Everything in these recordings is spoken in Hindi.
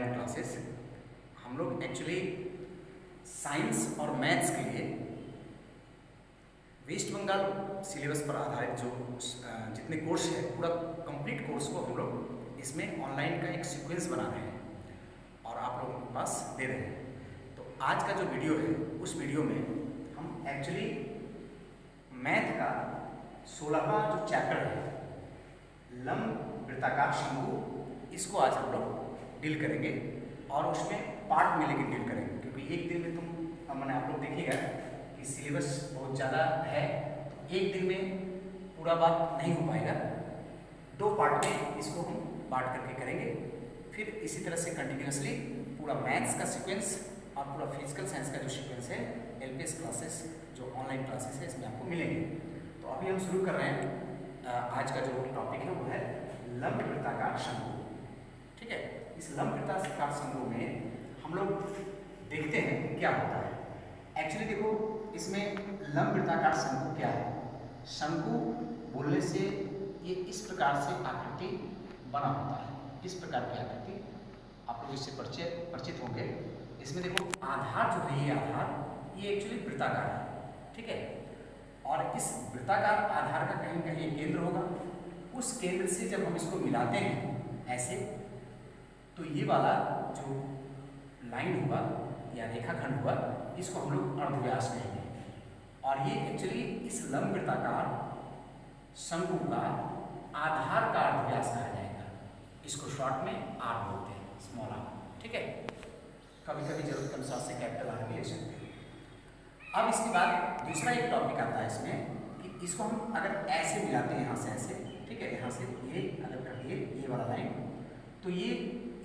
Online classes. हम लोग एक्चुअली साइंस और मैथ्स के लिए वेस्ट बंगाल सिलेबस पर आधारित जो जितने कोर्स है पूरा कंप्लीट कोर्स को हम लोग इसमें ऑनलाइन का एक सीक्वेंस बना रहे हैं और आप लोगों के पास दे रहे हैं। तो आज का जो वीडियो है उस वीडियो में हम एक्चुअली मैथ का 16वां जो चैप्टर है लंब वृत्ताकार शंकु, इसको आज हम लोग डील करेंगे और उसमें पार्ट में लेके डील करेंगे, क्योंकि एक दिन में मैंने आप लोग देखिएगा कि सिलेबस बहुत ज़्यादा है, तो एक दिन में पूरा बात नहीं हो पाएगा। 2 पार्ट में इसको हम बांट करके करेंगे। फिर इसी तरह से कंटिन्यूसली पूरा मैथ्स का सीक्वेंस और पूरा फिजिकल साइंस का जो सीक्वेंस है LPS क्लासेस जो ऑनलाइन क्लासेस है इसमें आपको मिलेंगे। तो अभी हम शुरू कर रहे हैं। आज का जो टॉपिक है वो है लंब वृत्ताकार शंकु। ठीक है, इस लंब वृत्ताकार शंकु में हम लोग देखते हैं कि क्या होता है। एक्चुअली देखो, इसमें लंब वृत्ताकार शंकु क्या है। शंकु बोलने से ये इस प्रकार से आकृति बना होता है। इस प्रकार की आकृति आप लोग इससे परिचित होंगे। इसमें देखो आधार जो है, ये आधार ये एक्चुअली वृत्ताकार है। ठीक है, और इस वृत्ताकार आधार का कहीं कहीं केंद्र होगा। उस केंद्र से जब हम इसको मिलाते हैं ऐसे, तो ये वाला जो लाइन हुआ या रेखाखंड हुआ, इसको हम लोग अर्धव्यास कहेंगे। और ये एक्चुअली इस लंब वृत्ताकार शंकु का आधार का अर्धव्यास कहा जाएगा। इसको शॉर्ट में R बोलते हैं, स्मॉल r। ठीक है, कभी कभी जरूरत के अनुसार से कैपिटल R भी ले सकते हैं। अब इसके बाद दूसरा एक टॉपिक आता है इसमें कि इसको हम अगर ऐसे मिलाते हैं, यहाँ से ऐसे, ठीक है, यहाँ से ये अगर कर लिए ये वाला लाइन, तो ये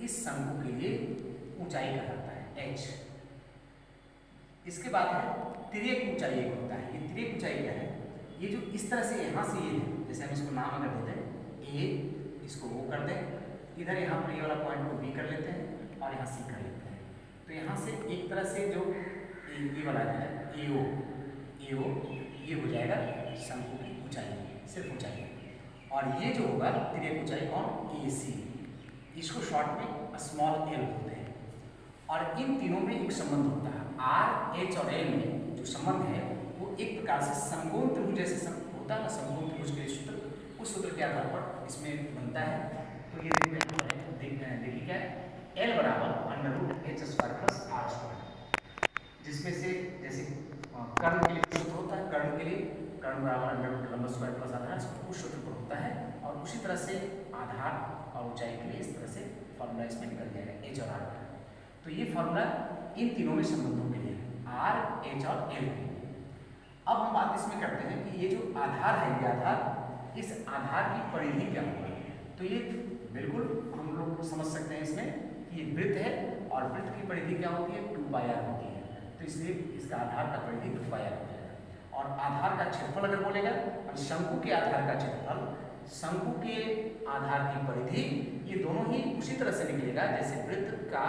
इस शंकु के लिए ऊंचाई कहलाता है h। इसके बाद है तिर्यक ऊंचाई एक होता है। ये तिर्यक ऊंचाई क्या है, ये जो इस तरह से यहाँ से ये है, जैसे हम इसको नाम अगर देते हैं A, इसको O कर दें, इधर यहाँ पर ये वाला पॉइंट को B कर लेते हैं और यहाँ C कर लेते हैं। तो यहाँ से एक तरह से जो ये वाला है AO ये हो जाएगा शंकु की ऊंचाई, सिर्फ ऊंचाई। और ये जो होगा तिर्यक ऊंचाई कौन, AC, इसको शॉर्ट में स्मॉल l बोलते हैं। और इन तीनों में एक संबंध होता है। R, H और L में जो संबंध है वो एक प्रकार से समकोण त्रिभुज जैसे होता है ना, समकोण त्रिभुज के सूत्र, उस सूत्र के आधार पर इसमें बनता है। तो ये देखिए क्या है, L बराबर √h² जिसमें से जैसे कर्ण के लिए सूत्र होता है, कर्ण के लिए कर्ण बराबर √लंब² आधार, उस सूत्र पर होता है। और उसी तरह से आधार और ऊंचाई के लिए इस तरह से फॉर्मूला इसमें निकल जाएगा, H और R। तो ये फॉर्मूला इन तीनों में संबंधों के लिए R, H और L के लिए। अब हम बात इसमें करते हैं कि ये जो आधार है, ये आधार, इस आधार की परिधि क्या होगी। तो ये बिल्कुल हम लोग समझ सकते हैं इसमें कि ये वृत्त है और वृत्त की परिधि क्या होती है, 2πr होती है। तो इसलिए इसका आधार का परिधि 2πr हो जाएगा। और आधार का क्षेत्रफल अगर बोलेगा, और शंकु के आधार का क्षेत्रफल, शंकु के आधार की परिधि, ये दोनों ही उसी तरह से निकलेगा जैसे वृत्त का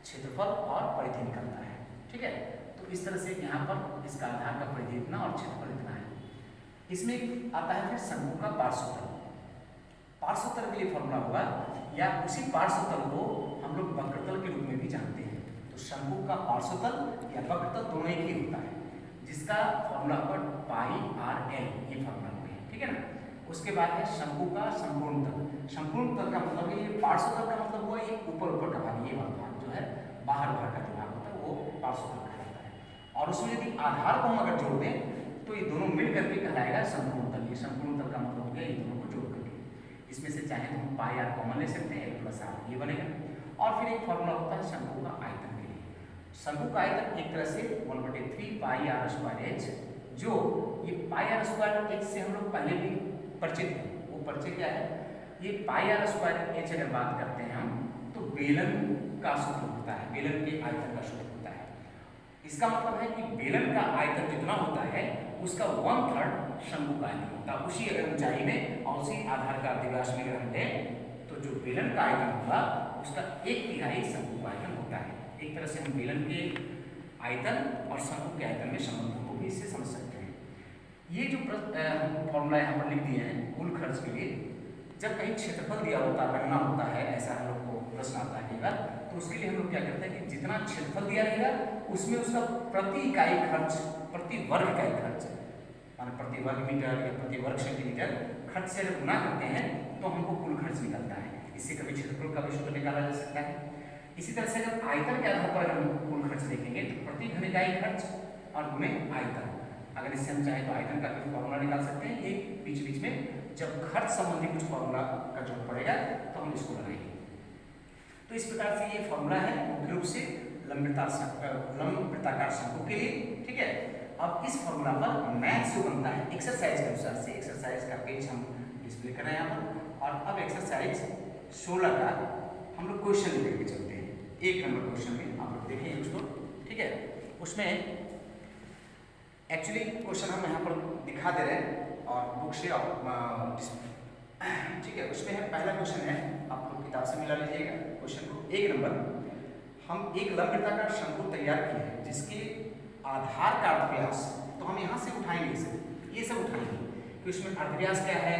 क्षेत्रफल और परिधि निकलता है। ठीक है, तो इस तरह से यहाँ पर इसका आधार का परिधि इतना और क्षेत्रफल इतना है। इसमें आता है फिर शंकु का पार्श्वतल। पार्श्वतल के लिए फॉर्मूला होगा, या उसी पार्श्वतल को हम लोग वक्रतल के रूप में भी जानते हैं। तो शंकु का पार्श्वतल या वक्रतल दोनों एक ही होता है, जिसका फॉर्मूला होगा πr/l, ये फॉर्मूला होगा। ठीक है ना। उसके बाद है शंकु का संपूर्ण तल। संपूर्ण तल का मतलब है, ये पार्श्वतल का मतलब हुआ ये ऊपर का भाग, ये वाला भाग जो है बाहर का जो भाग होता है वो पार्श्वतल कहलाता है। और उसमें यदि आधार को हम अगर जोड़ दें तो ये दोनों मिल करके कहलाएगा संपूर्ण तल। ये संपूर्ण तल का मतलब हो गया ये दोनों को जोड़ करके। इसमें से चाहे तो हम πr कॉमन ले सकते हैं, L+r ये बनेगा। और फिर एक फॉर्मूला होता है शंकु का आयतन के लिए। शंकु का आयतन एक तरह से 1/3πr²h, जो ये πr²h से हम लोग पहले भी परिचित है। वो परिचय क्या है, ये πr²h अगर बात करते हैं हम, तो बेलन का सूत्र होता है, बेलन के आयतन का सूत्र होता है। इसका मतलब है कि बेलन का आयतन जितना होता है उसका 1/3 शंकु का आयतन होता है। उसी अगर ऊंचाई में और उसी आधार का अर्धव्यास में अगर हम लें तो जो बेलन का आयतन होगा उसका 1/3 शंकु का आयतन होता है। एक तरह से हम बेलन के आयतन और शंकु के आयतन में संबंधों को भी इससे समझ सकते हैं। ये जो फॉर्मूला यहाँ पर लिख दिए हैं कुल खर्च के लिए, जब कहीं क्षेत्रफल दिया होता है, गणना होता है, ऐसा हम लोग को प्रश्न आता है, तो उसके लिए हम लोग क्या करते हैं कि जितना क्षेत्रफल दिया रहेगा उसमें उसका प्रति इकाई खर्च, प्रति वर्ग इकाई खर्च, माने प्रति वर्ग मीटर या प्रति वर्ग सेंटीमीटर खर्च से अगर गुना करते हैं तो हमको कुल खर्च निकलता है। इससे कभी क्षेत्रफल का भी सूत्र निकाला जा सकता है। इसी तरह से अगर आयतन के आधार पर अगर हम कुल खर्च देखेंगे तो प्रति घन इकाई खर्च और गुणे आयतन, अगर इससे हम चाहे तो आयतन का भी फॉर्मूला निकाल सकते हैं। ये बीच बीच में जब खर्च संबंधी कुछ फॉर्मूला का जरूरत पड़ेगा तो हम इसको लगाएंगे। तो इस प्रकार से ये फॉर्मूला है मुख्य रूप से लंब वृत्ताकार शंकु के लिए, ठीक है। अब इस फॉर्मूला पर मैथ्स जो बनता है एक्सरसाइज के अनुसार से, एक्सरसाइज का पेज हम डिस्प्ले कर रहे हैं यहाँ पर। और अब एक्सरसाइज 16 का हम लोग क्वेश्चन लेके चलते हैं। 1 नंबर क्वेश्चन में आप लोग देखेंगे उसको, ठीक है। उसमें एक्चुअली क्वेश्चन हम यहाँ पर दिखा दे रहे हैं और बुक से ठीक है। उसमें है पहला क्वेश्चन है, आप लोग किताब से मिला लीजिएगा क्वेश्चन को। 1 नंबर, हम एक लंब वृत्ताकार शंकु तैयार किए हैं जिसके आधार का अर्धव्यास, तो हम यहाँ से उठाएंगे ये सब उठाएंगे कि उसमें अर्धव्यास क्या है,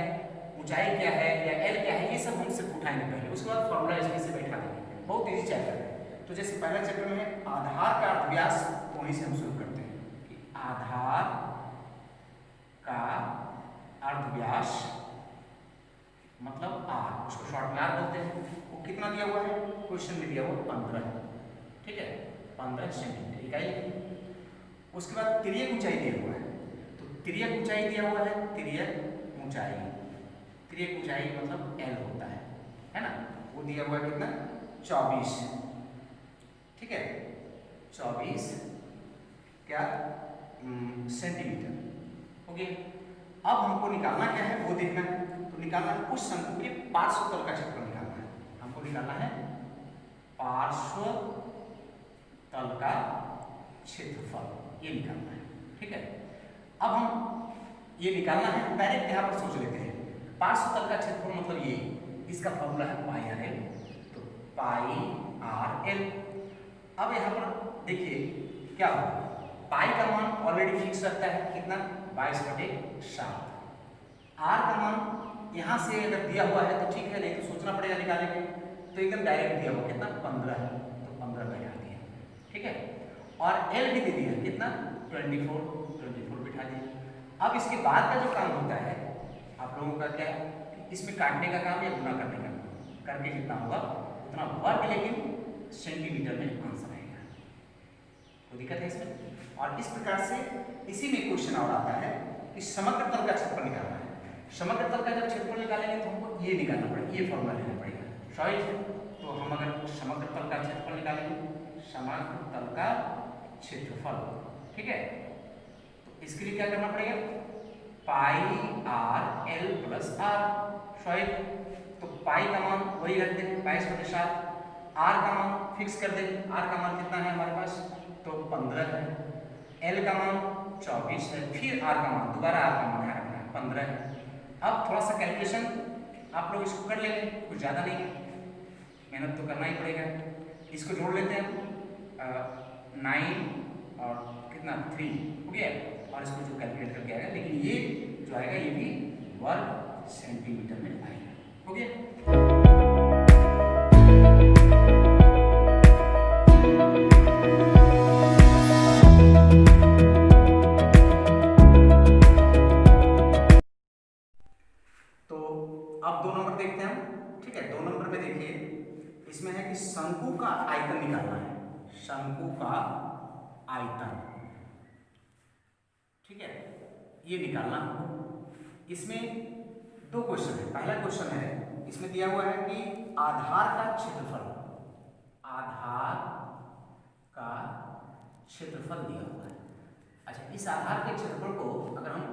ऊंचाई क्या है या एल क्या है, ये सब हम सिर्फ उठाएंगे पहले। उसके बाद फॉर्मूला इसमें से बैठा देंगे। बहुत इजी चैप्टर है। तो जैसे पहला चैप्टर में है आधार का अर्धव्यास, तो वहीं से हम शुरू करते हैं कि आधार का अर्धव्यास मतलब आर, उसको शॉर्ट में आर बोलते हैं। वो कितना दिया हुआ है, क्वेश्चन में दिया हुआ 15, ठीक है, 15 सेंटीमीटर इकाई। उसके बाद तिर्यक ऊंचाई दिया हुआ है, तो तिर्यक ऊंचाई दिया हुआ है, तिर्यक ऊंचाई मतलब एल होता है ना। वो दिया हुआ है कितना, 24, ठीक है, 24 क्या सेंटीमीटर, ओके। अब हमको निकालना क्या है वो देखना है। तो निकालना है उस शंकु के पार्श्व तल का क्षेत्रफल निकालना है। हमको निकालना है पार्श्व तल का क्षेत्रफल, ये निकालना है, ठीक है। अब हम ये निकालना है, डायरेक्ट यहाँ पर सोच लेते हैं। पार्श्व तल का क्षेत्रफल मतलब ये, इसका फॉर्मूला है पाई आर एल, तो पाई आर एल। अब यहाँ पर देखिए क्या होगा, पाई का मान ऑलरेडी फिक्स रहता है कितना, 22/7। आर का मान यहाँ से अगर दिया हुआ है तो ठीक है, नहीं तो सोचना पड़ेगा निकालेंगे। तो एकदम डायरेक्ट दिया हुआ कितना, 15 है, तो 15 बैठा दिया, ठीक है। और एल भी दे दिया कितना, 24 बिठा दिया। अब इसके बाद का जो काम होता है आप लोगों का क्या है, इसमें काटने का काम या गुना करने का काम करके जितना होगा उतना वर्ग, लेकिन सेंटीमीटर में आंसर आएगा। कोई दिक्कत है इसमें। और इस प्रकार से इसी में क्वेश्चन और आता है कि समग्र तल का क्षेत्रफल निकालना है। समग्र तल का जब क्षेत्रफल निकालेंगे तो हमको ये निकालना पड़ेगा, ये फॉर्मूला लेना पड़ेगा, राइट। तो हम अगर समग्र तल का क्षेत्रफल निकालेंगे, समग्र तल का क्षेत्रफल, ठीक है, तो इसके लिए क्या करना पड़ेगा, pi R L plus R, right. तो पाई का मान वही रख देंगे 22/7, आर का मान फिक्स कर देंगे। आर का मान कितना है हमारे पास, तो 15 है, एल का मान 24 है, फिर आर का मान, दोबारा आर का मान रखना है 15 है। अब थोड़ा सा कैलकुलेशन आप लोग इसको कर लेंगे, कुछ ज़्यादा नहीं है, मेहनत तो करना ही पड़ेगा। इसको जोड़ लेते हैं 9 और कितना 3 हो गया, और इसको जो कैलकुलेट करके आएगा, लेकिन ये जो आएगा ये भी वर्ग सेंटीमीटर में आएगा, हो गया। इसमें है कि शंकु का आयतन निकालना है, शंकु का आयतन, ठीक है, ये निकालना हमको। इसमें 2 क्वेश्चन है। पहला क्वेश्चन है, इसमें दिया हुआ है कि आधार का क्षेत्रफल, आधार का क्षेत्रफल दिया हुआ है। अच्छा, इस आधार के क्षेत्रफल को अगर हम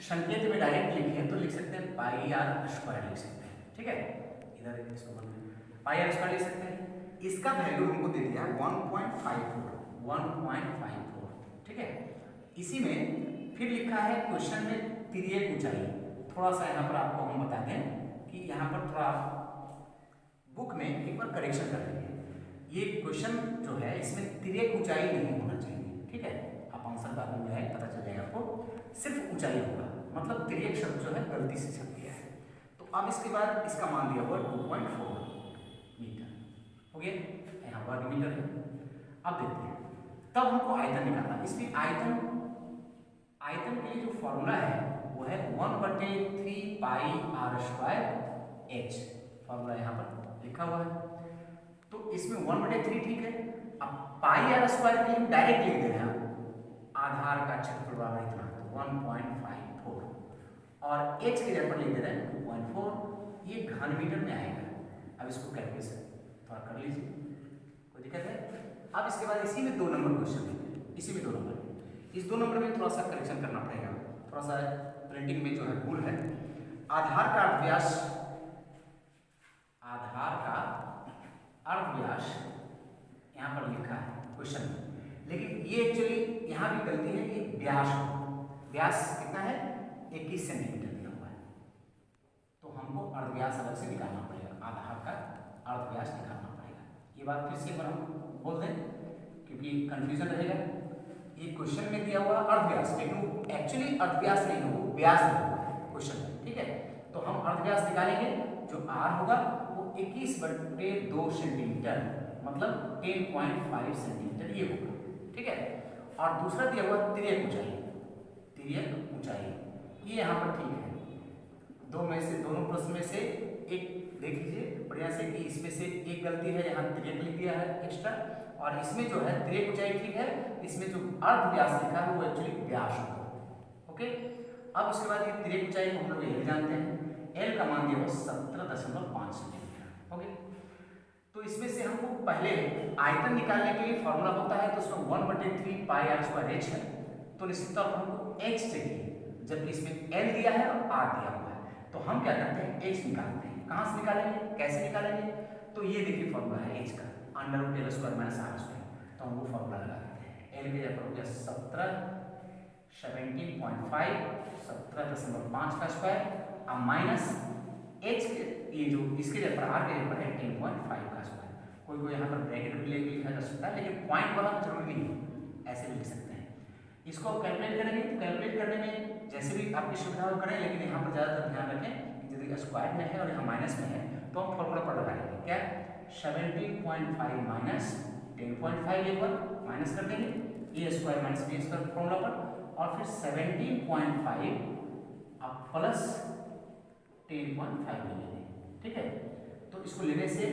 संकेत में डायरेक्ट लिखें तो लिख सकते हैं पाई आर स्क्वायर लिख सकते हैं, ठीक है। इधर इसको पाई आर स्क्वायर लिख सकते हैं। इसका वैल्यू हमको दे दिया 1.54, ठीक है। इसी में फिर लिखा है क्वेश्चन में तिर्यक ऊंचाई। थोड़ा सा यहाँ पर आपको हम बता दें कि यहाँ पर थोड़ा बुक में एक बार करेक्शन कर देंगे। ये क्वेश्चन जो है इसमें तिर्यक ऊंचाई नहीं होना चाहिए, ठीक है। आप आंसर बाद में आए पता चल जाएगा आपको, सिर्फ ऊंचाई होगा, मतलब तिर्यक शब्द जो है गलती से छप गया है। तो अब इसके बाद इसका मान दिया हुआ 2.4 मीटर, हो गया। यहाँ वर्ग मीटर है। अब देखते हैं, तब हमको आयतन निकालना है। इसलिए आयतन के लिए जो फॉर्मूला है वो है 1/3 पाई आर स्क्वायर एच। फॉर्मूला यहाँ पर लिखा हुआ है, तो इसमें 1/3 ठीक है। अब पाई आर स्क्वायर के लिए डायरेक्ट लिख दे रहे हैं, आधार का क्षेत्रफल बराबर इतना, तो 1.54 और एच के जगह पर लिख दे रहे हैं 2.4। ये घन मीटर में आएगा। अब इसको कैलकुलेशन थोड़ा कर लीजिए, कोई दिक्कत है। अब इसके बाद इसी में 2 नंबर क्वेश्चन है, इसी में 2 नंबर, इस 2 नंबर में थोड़ा सा करेक्शन करना पड़ेगा, थोड़ा सा प्रिंटिंग में जो है भूल है। आधार का अर्धव्यास यहाँ पर लिखा है क्वेश्चन में, लेकिन ये एक्चुअली यहाँ भी गलती है, ये व्यास कितना है 21 सेंटीमीटर दिया हुआ है, तो हमको अर्धव्यास अलग से निकालना पड़ेगा, आधार का अर्धव्यास निकालना पड़ेगा। ये बात फिर से एक बार हम बोल दें क्योंकि कंफ्यूजन रहेगा। ये क्वेश्चन में दिया हुआ अर्धव्यास, लेकिन वो एक्चुअली अर्धव्यास नहीं है, वो व्यास दिया हुआ है क्वेश्चन में, ठीक है। तो हम अर्धव्यास निकालेंगे, जो आर होगा वो 21/2 सेंटीमीटर, मतलब 10.5 सेंटीमीटर ये होगा, ठीक है। और दूसरा दिया हुआ तिर्यक ऊंचाई, ये यहाँ पर ठीक है। दोनों प्रश्न में से एक देख लीजिए बढ़िया से कि इसमें से एक गलती है, यहाँ तिर्यक लिख दिया है एक्स्ट्रा, और इसमें जो है तिर्यक ऊंचाई ठीक है, इसमें जो अर्धव्यास लिखा है वो एक्चुअली व्यास होगा, ओके। अब उसके बाद ये तिर्यक ऊंचाई को हम लोग ये जानते हैं, एल का मान दिया हुआ 17.5 सेंटीमीटर, ओके। तो इसमें से हमको पहले आयतन निकालने के लिए फॉर्मूला होता है, तो उसमें 1/3 पाई आर स्क्वायर एच है, तो निश्चित तौर पर हमको एच चाहिए, जबकि इसमें एल दिया है और आर दिया हुआ है, तो हम क्या करते हैं एच निकालते हैं। कहाँ से निकालेंगे, कैसे निकालेंगे, तो ये देखिए फॉर्मूला है एच का, √L² - R², तो हम वो फॉर्मूला लगा देते हैं। एल के जगह पर हो गया 17.5 का स्क्वायर, अब माइनस एच के ये जो इसके जगह पर आर के जगह पर है 10.5 का स्क्वायर। कोई यहाँ पर ब्रैकेट भी लिखा जा सकता है, लेकिन पॉइंट वाला जरूरी नहीं है, ऐसे भी लिख सकते हैं। इसको कैलकुलेट करेंगे, तो कैलकुलेट करने में जैसे भी आपकी सुविधा हो करें, लेकिन यहाँ पर ज़्यादातर ध्यान रखें कि यदि स्क्वायर में है और यहाँ माइनस में है तो हम फॉर्मूला पर लगाएंगे, क्या 17.5 माइनस 10.5 एक बार माइनस कर देंगे, A square minus B square formula पर, और फिर 17.5 अब प्लस 10.5 ले लेंगे, ठीक है। तो इसको लेने से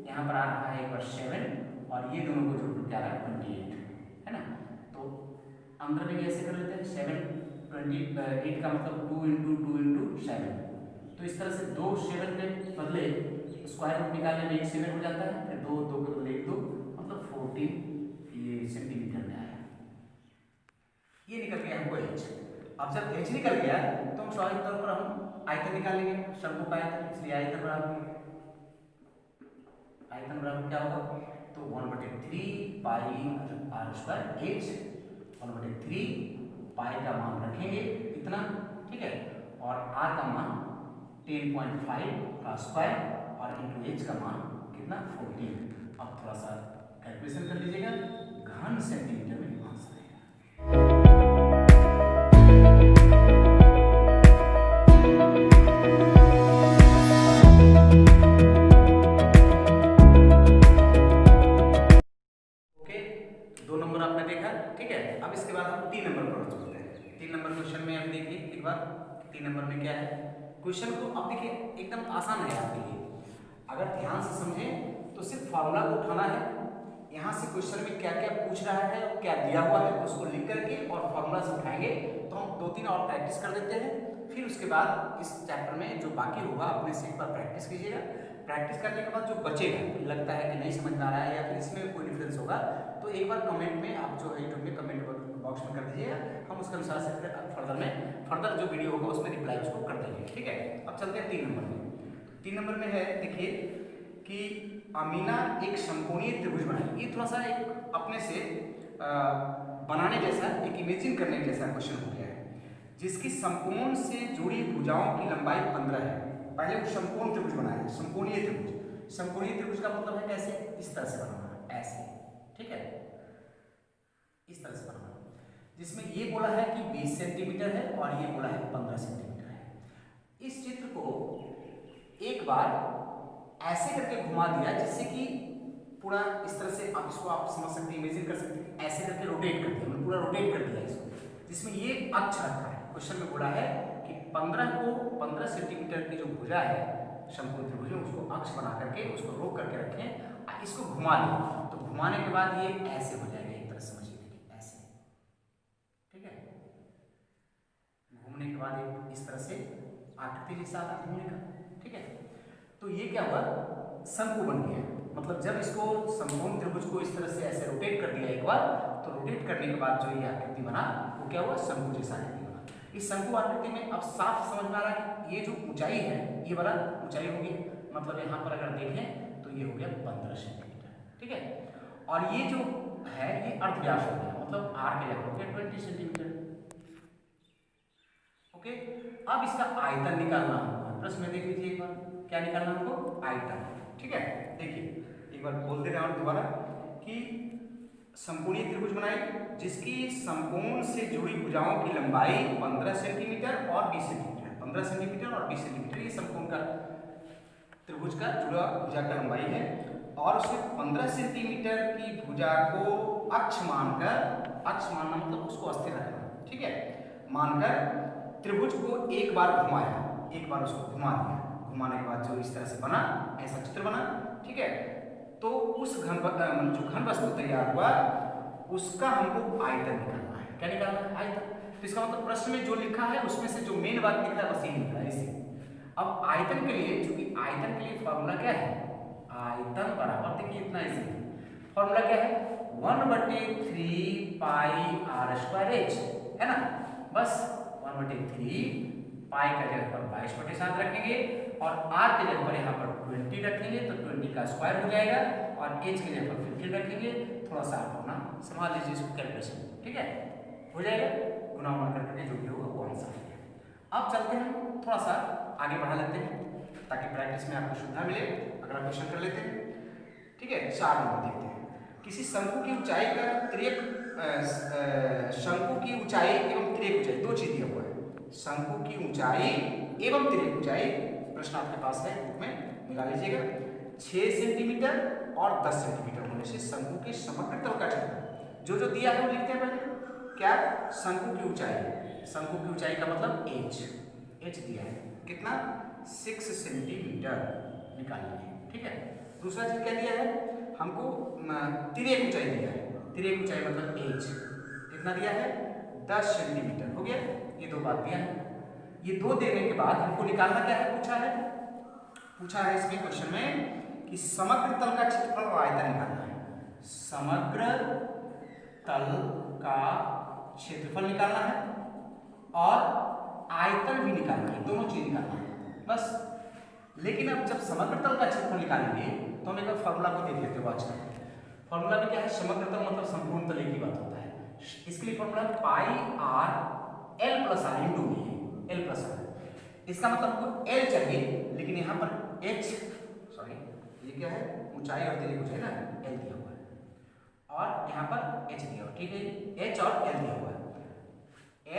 यहाँ पर आ रहा है एक बार 7 और ये दोनों को जोड़ क्या रहा है 28, है ना। तो अंदर में ऐसे कर लेते हैं 7 28 का मतलब 2 × 2 × 7, तो इस तरह से 2 7 के बदले स्क्वायर रूट निकालने में 1 7 हो जाता है, फिर 2 2 के बदले 1 2, मतलब 14 ये सेंटीमीटर में आया। ये निकल गया हमको एच। अब जब एच निकल गया तो हम स्वाभाविक तौर पर हम आयतन निकालेंगे, शंकु का आयतन, इसलिए आयतन बराबर क्या होगा, तो 1/3 पाई r² एच, 1/3 पाई का मान रखेंगे इतना, ठीक है, और r का मान 10.5 का स्क्वायर और इंटू एच का मान कितना 14। अब थोड़ा सा कैलकुलेशन कर लीजिएगा, घन सेंटीमीटर में आंसर आएगा। अब इसके बाद हम 3 नंबर पर चलते हैं। 3 नंबर क्वेश्चन में अब देखिए एक बार 3 नंबर में क्या है क्वेश्चन को, अब देखिए एकदम आसान है आपके लिए, अगर ध्यान से समझें तो सिर्फ फार्मूला को उठाना है, यहाँ से क्वेश्चन में क्या क्या पूछ रहा है और क्या दिया हुआ है उसको लिख करके और फार्मूला से उठाएंगे, तो हम 2-3 और प्रैक्टिस कर देते हैं। फिर उसके बाद इस चैप्टर में जो बाकी होगा अपने से एक बार प्रैक्टिस कीजिएगा। प्रैक्टिस करने के बाद जो बचेगा, लगता है कि नहीं समझ में आ रहा है या फिर इसमें कोई डिफरेंस होगा, तो एक बार कमेंट में आप जो है यूट्यूब में कमेंट बॉक्स में कर दीजिएगा, हम उसके अनुसार से फिर फर्दर जो वीडियो होगा उसमें रिप्लाई उसको कर देंगे, ठीक है। अब चलते हैं 3 नंबर में। 3 नंबर में है देखिए कि अमीना एक समकोणीय त्रिभुज बनाई। ये थोड़ा सा एक अपने से बनाने जैसा, एक इमेजिन करने जैसा क्वेश्चन हो गया है, जिसकी समकोण से जुड़ी भुजाओं की लंबाई 15 है। पहले वो समकोण त्रिभुज बनाया, समकोणीय त्रिभुज। समकोणीय त्रिभुज का मतलब है कैसे, इस तरह से बनाना, ऐसे, ठीक है, इस तरह से बनाना, जिसमें ये बोला है कि 20 सेंटीमीटर है और ये बोला है 15 सेंटीमीटर है। इस चित्र को एक बार ऐसे करके घुमा दिया जिससे कि पूरा इस तरह से आप इसको आप समझ सकते हैं, इमेजिन कर सकते हैं, ऐसे करके रोटेट कर दिया, हमने पूरा रोटेट कर दिया इसको, जिसमें ये अक्ष रखा है। क्वेश्चन में बोला है कि 15 सेंटीमीटर की जो भुजा है शंकु त्रिभुज में, उसको अक्ष बना करके उसको रोक करके रखें, इसको घुमा लें, तो घुमाने के बाद ये ऐसे हो जाएगा, एक तरह समझिए, देखिए ऐसे, ठीक है। घूमने के बाद एक इस तरह से आकृति जैसा आता घूमने का, ठीक है। तो ये क्या हुआ, शंकु बन गया। मतलब जब इसको समकोण त्रिभुज को इस तरह से ऐसे रोटेट कर दिया एक बार, तो रोटेट करने के बाद जो ये आकृति बना वो क्या हुआ, शंकु जैसा आकृति बना। इस शंकु आकृति में अब साफ समझ में आ रहा है कि ये जो ऊंचाई है, ये वाला ऊंचाई होगी, मतलब यहाँ पर अगर देखें तो ये हो गया 15 सेंटीमीटर, ठीक है। और ये जो है ये अर्धव्यास हो गया, मतलब r के जगह हो गया 20 सेंटीमीटर, ओके। अब इसका आयतन निकालना होगा, प्रश्न में देख लीजिए एक बार, क्या निकालना हमको, आयतन, ठीक है। देखिए एक बार बोल दे रहे हैं दोबारा कि समकोणीय त्रिभुज बनाई जिसकी समकोण से जुड़ी भुजाओं की लंबाई 15 सेंटीमीटर और 20 सेंटीमीटर, 15 सेंटीमीटर और 20 सेंटीमीटर, ये समकोण का त्रिभुज का जुड़ा भुजा का लंबाई है। और उसे 15 सेंटीमीटर की भुजा को अक्ष मानकर, अक्ष मानना मतलब उसको अस्थिर रखना, ठीक है, मानकर त्रिभुज को एक बार घुमाया, एक बार उसको घुमा दिया, घुमाने के बाद जो इस तरह से बना, ऐसा चित्र बना, ठीक है। तो उस जो घन वस्तु तैयार हुआ उसका हमको आयतन निकालना है। क्या निकालना है, आयतन। तो इसका मतलब प्रश्न में जो लिखा है उसमें से जो मेन बात निकला है बस यही निकला है इसे। अब आयतन के लिए, चूंकि आयतन के लिए फॉर्मूला क्या है, आयतन बराबर, देखिए इतना इजी फॉर्मूला क्या है, 1/3 पाई r स्क्वायर h, है ना। बस 1/3 पाई का जगह पर 22/7 रखेंगे और r के जगह पर यहाँ पर 20 रखेंगे, तो 20 का स्क्वायर हो जाएगा, और h के जगह पर 15 रखेंगे। थोड़ा सा आप अपना संभाल लीजिए इसको, कैलकुलेशन, ठीक है, हो जाएगा, गुना उना करके जो भी होगा वो आंसर है। अब चलते हैं थोड़ा सा आगे बढ़ा लेते हैं ताकि प्रैक्टिस में आपको सुविधा मिले। अगला क्वेश्चन कर लेते हैं, ठीक है। 4 नंबर देखते हैं। किसी शंकु की ऊंचाई का तिर्यक, शंकु की ऊंचाई एवं तिर्यक ऊंचाई, दो चीज दिया हुआ है, शंकु की ऊंचाई एवं तिर्यक ऊंचाई, प्रश्न आपके पास है बुक में, मिला लीजिएगा। 6 सेंटीमीटर और 10 सेंटीमीटर होने से शंकु के समग्र तल का क्षेत्रफल, जो दिया है वो लिखते हैं पहले, क्या, शंकु की ऊंचाई, शंकु की ऊंचाई का मतलब h दिया है, कितना, 6 सेंटीमीटर निकालिए, ठीक है। दूसरा चीज क्या दिया है हमको, तिर्यक ऊंचाई दिया है, तिर्यक ऊंचाई मतलब h कितना दिया है, 10 सेंटीमीटर, हो गया। ये दो बात दिया है। ये दो देने के बाद हमको निकालना क्या है, पूछा है इसमें क्वेश्चन में कि समग्र तल का क्षेत्रफल और आयतन निकालना है। समग्र तल का क्षेत्रफल निकालना है और आयतन भी निकालना है, दोनों चीज निकालना है बस। लेकिन अब जब समग्र तल का क्षेत्रफल निकालेंगे तो हम एक बार फॉर्मूला को देख लेते हो। अच्छा, फॉर्मूला में क्या है, समग्र तल मतलब संपूर्ण तल की बात होता है। इसके लिए फॉर्मूला पाई r l plus r into l plus r, इसका मतलब हमको l चाहिए, लेकिन यहाँ पर h, सॉरी ये क्या है, ऊंचाई और तिर्यक ऊंचाई ना, l दिया हुआ है और यहाँ पर h दिया हुआ, ठीक है, h और l दिया हुआ है,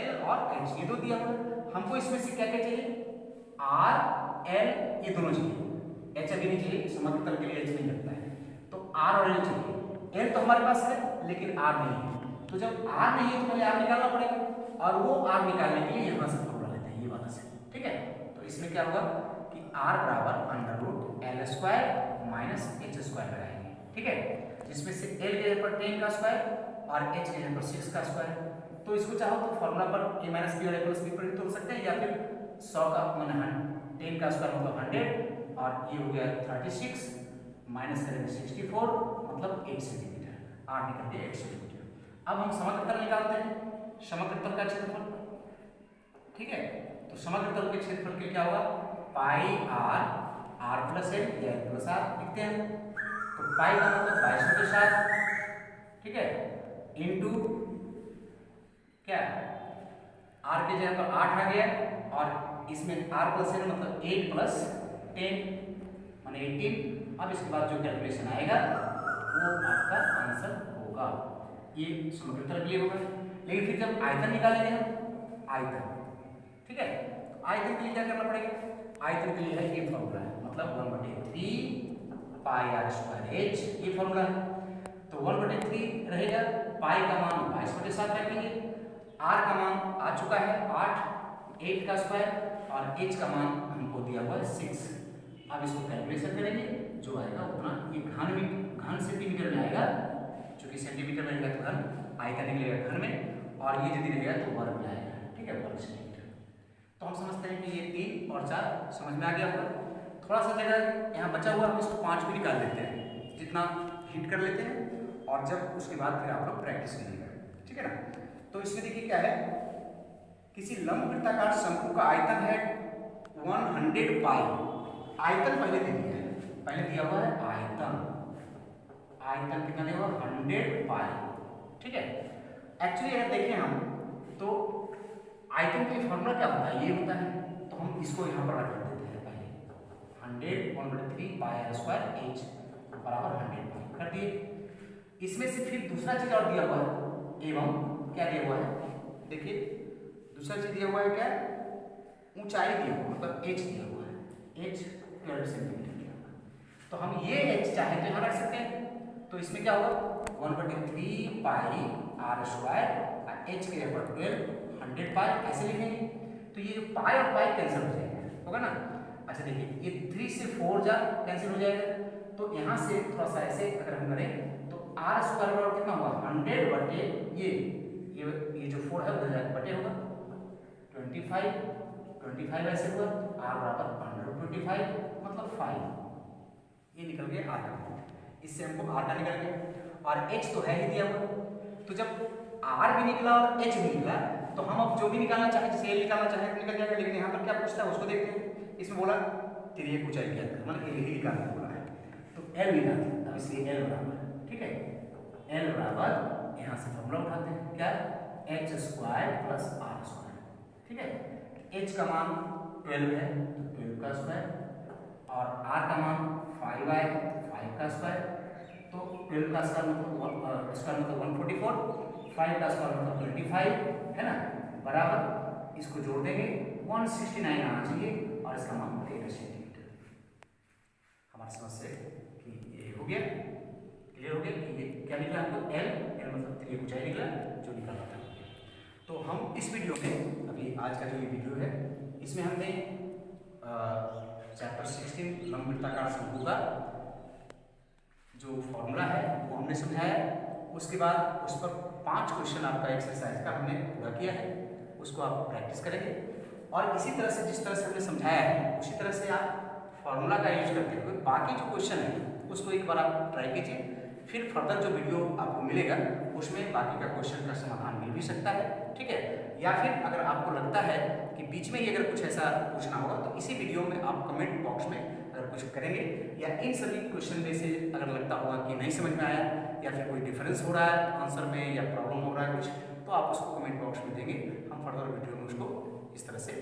l और h ये दो दिया हुआ है। हमको इसमें से क्या क्या चाहिए, r l ये दोनों चाहिए, h अभी नहीं चाहिए, समग्र तल के लिए h नहीं लगता है, तो r और l चाहिए। l तो हमारे पास है लेकिन r नहीं है, तो जब r नहीं है तो पहले r निकालना पड़ेगा, और वो r निकालने के लिए यहाँ से फॉर्मूला लेते हैं, ये वाला से, ठीक है। तो इसमें क्या होगा कि r बराबर √l square minus h square लगाएंगे, ठीक है, जिसमें से l के जगह पर 10 का स्क्वायर और h के जगह पर 6 का स्क्वायर। तो इसको चाहो तो फॉर्मूला पर a माइनस b और a प्लस b पर तोड़ सकते हैं, या फिर 100 का मैंने 10 का स्क्वायर मतलब 100 और ये हो गया 36 माइनस करेंगे 64 मतलब 8 सेंटीमीटर, r निकल गया 8 सेंटीमीटर। अब हम समग्र तल निकालते हैं, समग्र तल का क्षेत्रफल, ठीक है। तो समग्र तल के क्षेत्रफल के क्या होगा, पाई r प्लस l या l प्लस r लिखते हैं। तो पाई का मतलब 22/7, ठीक है, इंटू क्या, r के जगह पर 8 आ गया और इसमें r प्लस l मतलब 8 प्लस 10 माने 18। अब इसके बाद जो कैलकुलेशन आएगा वो आपका आंसर होगा, ये समग्र तल के लिए होगा। लेकिन फिर जब आयतन निकालेंगे हम, आयतन, ठीक है, आयतन के लिए क्या करना पड़ेगा, आयतन के लिए है ये फॉर्मूला है, मतलब 1/3 पाई आर स्क्वायर एच, ये फॉर्मूला है। तो 1/3 रहेगा, पाई का मान 22/7 रखेंगे, आर का मान आ चुका है 8, 8 का स्क्वायर और एच का मान हमको दिया हुआ है 6। अब इसको कैलकुलेशन करेंगे, जो आएगा उतना, ये घन सेंटीमीटर में आएगा, क्योंकि सेंटीमीटर में रहेगा तो घन आई का निकलेगा घन में, और ये यदि रहेगा तो वर्ग में आएगा, ठीक है, वर्ग सेंटीमीटर। तो हम समझते हैं कि ये 3 और 4 समझ में आ गया होगा। थोड़ा सा जगह यहाँ बचा हुआ, हम इसको 5 भी निकाल लेते हैं, जितना हिट कर लेते हैं, और जब उसके बाद फिर आप लोग प्रैक्टिस करिएगा, ठीक है ना। तो इसमें देखिए क्या है, किसी लंबवृत्ताकार शंकु का आयतन है 100 पाई। आयतन पहले दे दिया है, पहले दिया हुआ है आयतन, आयतन कितना दिया हुआ, 100 पाई, ठीक है। एक्चुअली अगर देखें हम तो आयतन के लिए फॉर्मूला क्या होता है, ये होता है, तो हम इसको यहाँ पर रख देते हैं पहले, 100 1/3 पाई आर स्क्वायर एच बराबर 100 पाई कर दिए। इसमें से फिर दूसरा चीज और दिया हुआ है, एवं क्या दिया हुआ है, देखिए दूसरा चीज दिया हुआ है क्या, ऊंचाई दिया हुआ, मतलब एच दिया हुआ है, एच 12 सेंटीमीटर दिया हुआ है। तो हम ये एच चाहे तो यहाँ रख सकते हैं, तो इसमें क्या होगा 1/3 पाई आर स्क्वायर एच के ऊपर 12 100 पाई ऐसे लिखेंगे। तो ये जो पाई और पाई कैंसिल हो जाएगा, होगा ना। अच्छा देखिए, ये 3 से 4 जा कैंसिल हो जाएगा, तो यहाँ से थोड़ा सा ऐसे अगर हम करें तो आर स्क्वायर बराबर कितना हुआ, 100 बटे ये जो 4 है उधर जाकर बटे होगा 25 ऐसे हुआ, आर बराबर 125 मतलब 5, ये निकल गया आर का, इससे हमको आर का निकल गया, और एच तो है ही दिया हुआ। तो जब आर भी निकला और एच भी निकला, तो हम अब जो भी निकालना चाहे, जैसे एल निकालना चाहे तो निकल जाएगा, लेकिन यहाँ पर क्या पूछता है उसको देखते हैं। इसमें बोला तिर्यक ऊंचाई क्या है, मतलब एल ही निकालना बोला है, तो एल निकालते हैं, अब इसलिए एल बराबर, ठीक है, एल बराबर यहाँ से फॉर्मूला उठाते हैं क्या, H square plus R square, ठीक है। एच का मान 12 है तो 12 का स्क्वायर, और आर का मान 5 है तो 5 का स्क्वायर, तो 12 का स्क्वायर मतलब 144, 5 का स्क्वायर मतलब 25 है ना, बराबर इसको जोड़ देंगे 169 आना चाहिए, और इसका मान 13 सेंटीमीटर। हमारी समस्या कि ये हो गया, क्लियर हो गया कि ये क्या निकला हमको, एल मतलब तिर्यक ऊंचाई निकला जो निकालना था। तो हम इस वीडियो में, अभी आज का जो ये वीडियो है, इसमें हमने चैप्टर 16 लंबवृत्ताकार शंकु का जो फॉर्मूला है वो हमने समझाया। उसके बाद उस पर 5 क्वेश्चन आपका एक्सरसाइज का हमने पूरा किया है, उसको आप प्रैक्टिस करेंगे, और इसी तरह से जिस तरह से हमने समझाया है उसी तरह से आप फॉर्मूला का यूज करते हुए बाकी जो क्वेश्चन है उसको एक बार आप ट्राई कीजिए। फिर फर्दर जो वीडियो आपको मिलेगा उसमें बाकी का क्वेश्चन का समाधान मिल भी सकता है, ठीक है। या फिर अगर आपको लगता है कि बीच में ही अगर कुछ ऐसा पूछना होगा तो इसी वीडियो में आप कमेंट बॉक्स में अगर कुछ करेंगे, या इन सभी क्वेश्चन में से अगर लगता होगा कि नहीं समझ में आया या फिर कोई डिफरेंस हो रहा है आंसर में या प्रॉब्लम हो रहा है कुछ, तो आप उसको कमेंट बॉक्स में देंगे, हम फर्दर वीडियो में उसको इस तरह से